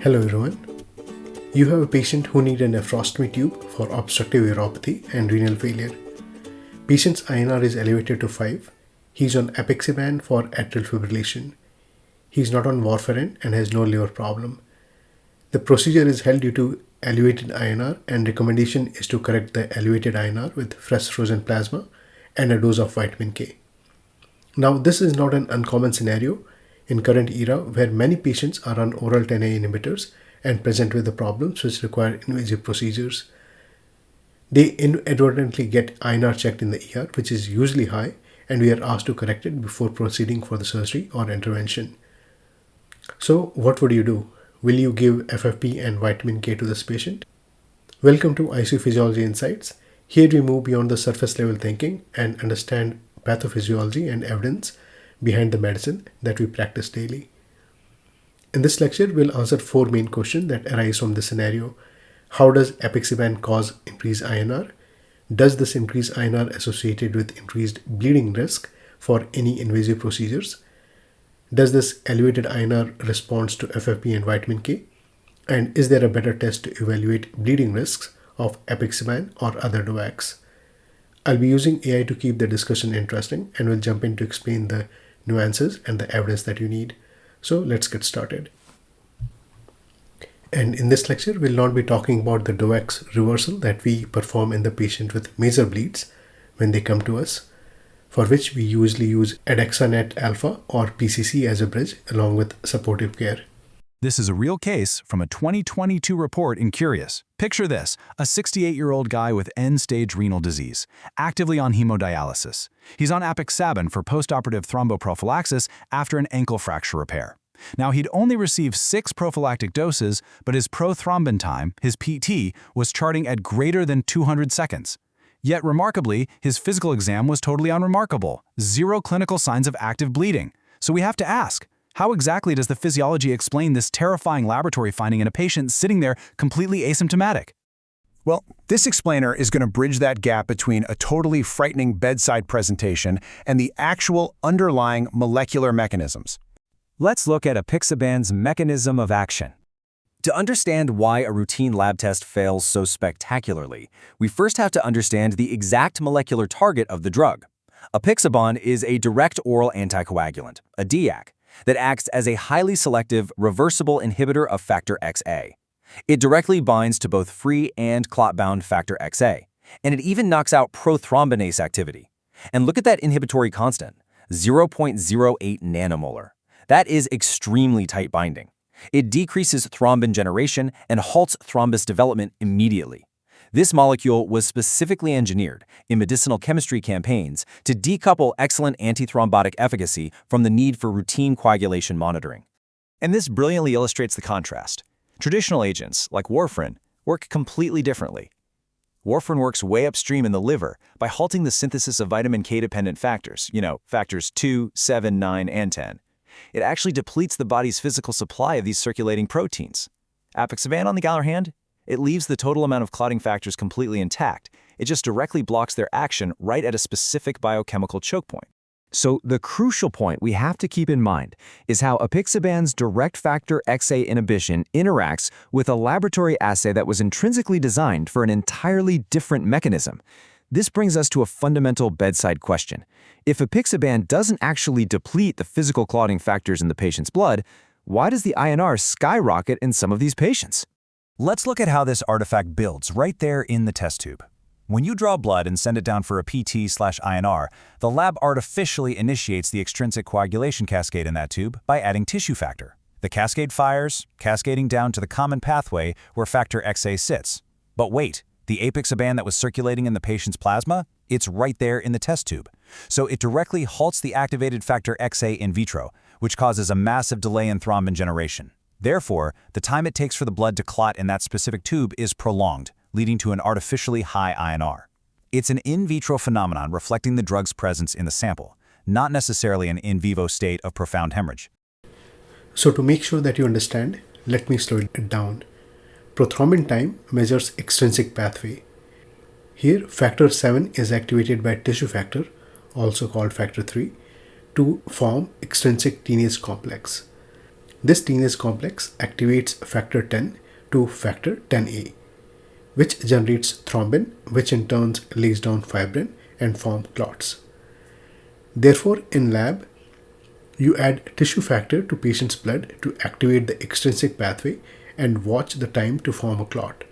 Hello everyone. You have a patient who needs a nephrostomy tube for obstructive uropathy and renal failure. Patient's INR is elevated to 5. He's on Apixaban for atrial fibrillation. He's not on warfarin and has no liver problem. The procedure is held due to elevated INR, and recommendation is to correct the elevated INR with fresh frozen plasma and a dose of vitamin K. Now, this is not an uncommon scenario in current era where many patients are on oral 10A inhibitors and present with the problems which require invasive procedures. They inadvertently get INR checked in the ER, which is usually high, and we are asked to correct it before proceeding for the surgery or intervention. So what would you do? Will you give FFP and vitamin K to this patient? Welcome to ICU Physiology Insights. Here we move beyond the surface level thinking and understand pathophysiology and evidence behind the medicine that we practice daily. In this lecture, we'll answer 4 main questions that arise from this scenario. How does Apixaban cause increased INR? Does this increased INR associated with increased bleeding risk for any invasive procedures? Does this elevated INR respond to FFP and vitamin K? And is there a better test to evaluate bleeding risks of Apixaban or other DOACs? I'll be using AI to keep the discussion interesting, and we'll jump in to explain the nuances and the evidence that you need. So let's get started. And in this lecture, we'll not be talking about the DOACs reversal that we perform in the patient with major bleeds when they come to us, for which we usually use Adexanet alpha or PCC as a bridge along with supportive care. This is a real case from a 2022 report in Curious. Picture this, a 68-year-old guy with end-stage renal disease, actively on hemodialysis. He's on Apixaban for postoperative thromboprophylaxis after an ankle fracture repair. Now, he'd only received 6 prophylactic doses, but his prothrombin time, his PT, was charting at greater than 200 seconds. Yet, remarkably, his physical exam was totally unremarkable. 0 clinical signs of active bleeding. So we have to ask, how exactly does the physiology explain this terrifying laboratory finding in a patient sitting there completely asymptomatic? Well, this explainer is going to bridge that gap between a totally frightening bedside presentation and the actual underlying molecular mechanisms. Let's look at Apixaban's mechanism of action. To understand why a routine lab test fails so spectacularly, we first have to understand the exact molecular target of the drug. Apixaban is a direct oral anticoagulant, a DOAC, that acts as a highly selective, reversible inhibitor of factor XA. It directly binds to both free and clot-bound factor XA, and it even knocks out prothrombinase activity. And look at that inhibitory constant, 0.08 nanomolar. That is extremely tight binding. It decreases thrombin generation and halts thrombus development immediately. This molecule was specifically engineered in medicinal chemistry campaigns to decouple excellent antithrombotic efficacy from the need for routine coagulation monitoring. And this brilliantly illustrates the contrast. Traditional agents, like warfarin, work completely differently. Warfarin works way upstream in the liver by halting the synthesis of vitamin K-dependent factors, factors 2, 7, 9, and 10. It actually depletes the body's physical supply of these circulating proteins. Apixaban, on the other hand, it leaves the total amount of clotting factors completely intact. It just directly blocks their action right at a specific biochemical choke point. So the crucial point we have to keep in mind is how Apixaban's direct factor XA inhibition interacts with a laboratory assay that was intrinsically designed for an entirely different mechanism. This brings us to a fundamental bedside question. If Apixaban doesn't actually deplete the physical clotting factors in the patient's blood, why does the INR skyrocket in some of these patients? Let's look at how this artifact builds right there in the test tube. When you draw blood and send it down for a PT/INR, the lab artificially initiates the extrinsic coagulation cascade in that tube by adding tissue factor. The cascade fires, cascading down to the common pathway where factor XA sits. But wait, the Apixaban that was circulating in the patient's plasma? It's right there in the test tube. So it directly halts the activated factor XA in vitro, which causes a massive delay in thrombin generation. Therefore, the time it takes for the blood to clot in that specific tube is prolonged, leading to an artificially high INR. It's an in vitro phenomenon reflecting the drug's presence in the sample, not necessarily an in vivo state of profound hemorrhage. So to make sure that you understand, let me slow it down. Prothrombin time measures extrinsic pathway. Here, factor 7 is activated by tissue factor, also called factor 3, to form extrinsic tenace complex. This teenage complex activates factor 10 to factor 10A, which generates thrombin, which in turn lays down fibrin and form clots. Therefore, in lab, you add tissue factor to patient's blood to activate the extrinsic pathway and watch the time to form a clot.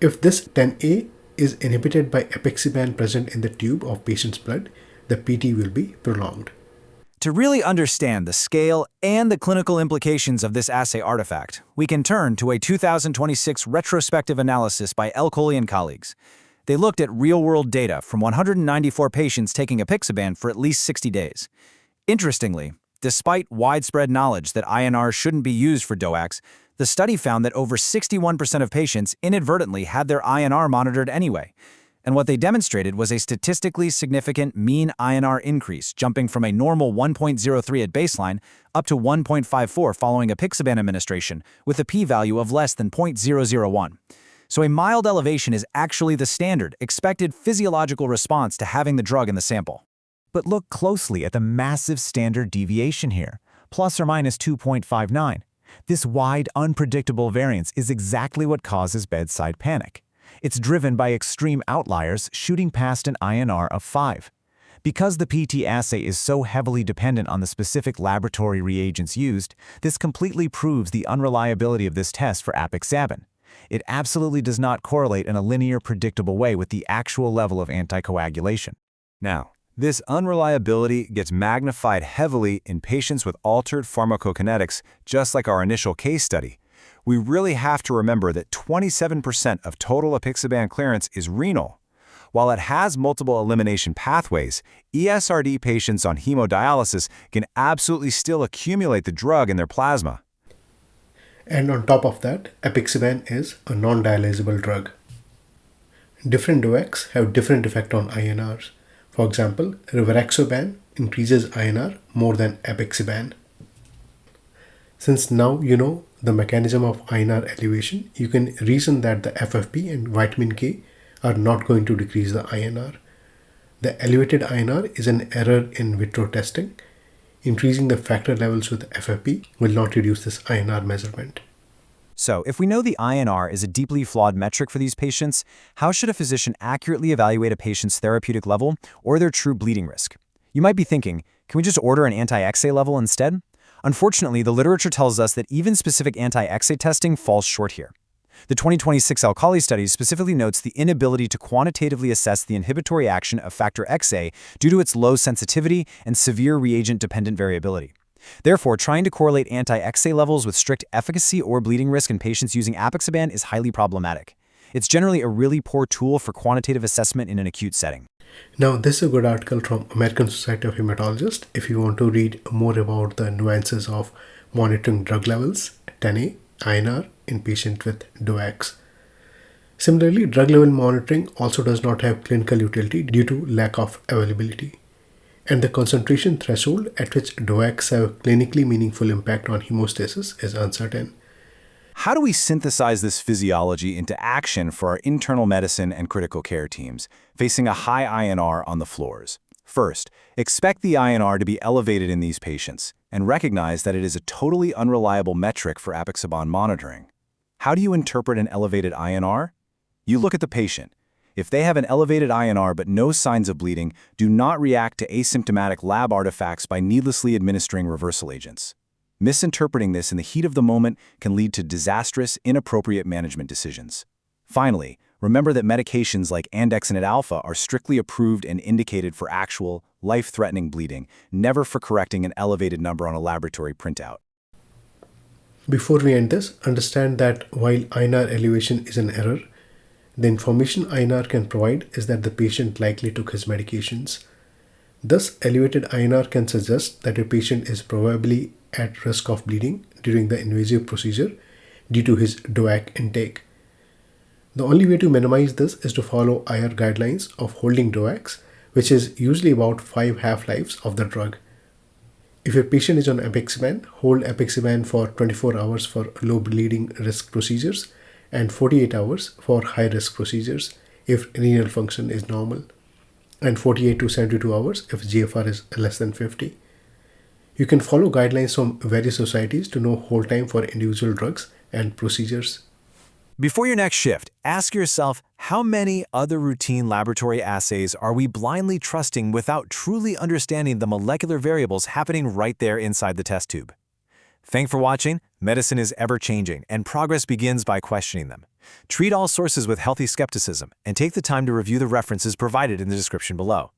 If this 10A is inhibited by apixaban present in the tube of patient's blood, the PT will be prolonged. To really understand the scale and the clinical implications of this assay artifact, we can turn to a 2026 retrospective analysis by El Coley and colleagues. They looked at real-world data from 194 patients taking apixaban for at least 60 days. Interestingly, despite widespread knowledge that INR shouldn't be used for DOACs, the study found that over 61% of patients inadvertently had their INR monitored anyway. And what they demonstrated was a statistically significant mean INR increase, jumping from a normal 1.03 at baseline up to 1.54 following apixaban administration, with a p-value of less than 0.001. So a mild elevation is actually the standard, expected physiological response to having the drug in the sample. But look closely at the massive standard deviation here, plus or minus 2.59. This wide, unpredictable variance is exactly what causes bedside panic. It's driven by extreme outliers shooting past an INR of 5. Because the PT assay is so heavily dependent on the specific laboratory reagents used, this completely proves the unreliability of this test for apixaban. It absolutely does not correlate in a linear, predictable way with the actual level of anticoagulation. Now, this unreliability gets magnified heavily in patients with altered pharmacokinetics, just like our initial case study. We really have to remember that 27% of total apixaban clearance is renal. While it has multiple elimination pathways, ESRD patients on hemodialysis can absolutely still accumulate the drug in their plasma. And on top of that, apixaban is a non-dialysable drug. Different DOACs have different effect on INRs. For example, rivaroxaban increases INR more than apixaban. Since now you know the mechanism of INR elevation, you can reason that the FFP and vitamin K are not going to decrease the INR. The elevated INR is an error in vitro testing. Increasing the factor levels with FFP will not reduce this INR measurement. So, if we know the INR is a deeply flawed metric for these patients, how should a physician accurately evaluate a patient's therapeutic level or their true bleeding risk? You might be thinking, can we just order an anti-XA level instead? Unfortunately, the literature tells us that even specific anti-XA testing falls short here. The 2026 El Coley study specifically notes the inability to quantitatively assess the inhibitory action of factor XA due to its low sensitivity and severe reagent-dependent variability. Therefore, trying to correlate anti-XA levels with strict efficacy or bleeding risk in patients using apixaban is highly problematic. It's generally a really poor tool for quantitative assessment in an acute setting. Now, this is a good article from American Society of Hematologists if you want to read more about the nuances of monitoring drug levels, 10A, INR in patients with DOACs. Similarly, drug level monitoring also does not have clinical utility due to lack of availability. And the concentration threshold at which DOACs have clinically meaningful impact on hemostasis is uncertain. How do we synthesize this physiology into action for our internal medicine and critical care teams, facing a high INR on the floors? First, expect the INR to be elevated in these patients, and recognize that it is a totally unreliable metric for apixaban monitoring. How do you interpret an elevated INR? You look at the patient. If they have an elevated INR but no signs of bleeding, do not react to asymptomatic lab artifacts by needlessly administering reversal agents. Misinterpreting this in the heat of the moment can lead to disastrous, inappropriate management decisions. Finally, remember that medications like andexanet alpha are strictly approved and indicated for actual, life-threatening bleeding, never for correcting an elevated number on a laboratory printout. Before we end this, understand that while INR elevation is an error, the information INR can provide is that the patient likely took his medications. Thus, elevated INR can suggest that a patient is probably at risk of bleeding during the invasive procedure due to his DOAC intake. The only way to minimize this is to follow IR guidelines of holding DOACs, which is usually about 5 half-lives of the drug. If your patient is on apixaban, hold apixaban for 24 hours for low bleeding risk procedures and 48 hours for high-risk procedures if renal function is normal, and 48 to 72 hours if GFR is less than 50. You can follow guidelines from various societies to know hold time for individual drugs and procedures. Before your next shift, ask yourself, how many other routine laboratory assays are we blindly trusting without truly understanding the molecular variables happening right there inside the test tube? Thanks for watching. Medicine is ever-changing, and progress begins by questioning them. Treat all sources with healthy skepticism, and take the time to review the references provided in the description below.